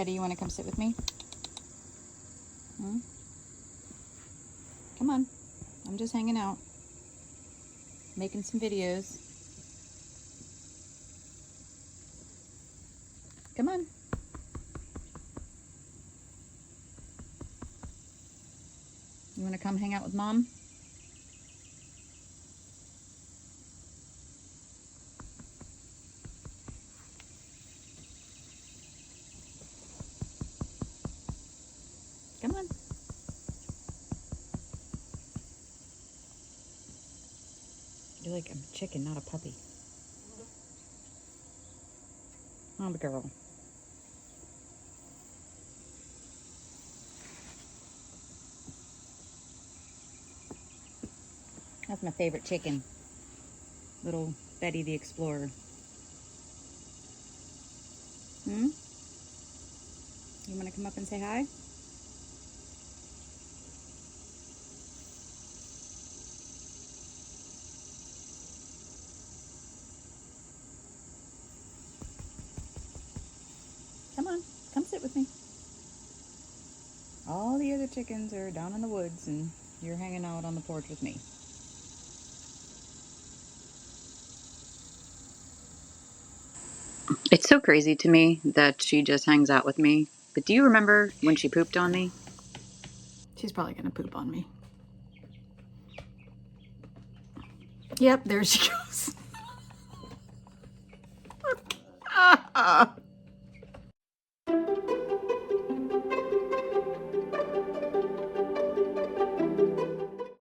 Teddy, you want to come sit with me? Hmm? Come on. I'm just hanging out. Making some videos. Come on. You want to come hang out with Mom? Come on. You're like a chicken, not a puppy. Oh, girl. That's my favorite chicken. Little Betty the Explorer. Hmm? You want to come up and say hi? Come on, come sit with me. All the other chickens are down in the woods and you're hanging out on the porch with me. It's so crazy to me that she just hangs out with me. But do you remember when she pooped on me? She's probably gonna poop on me. Yep, there she goes.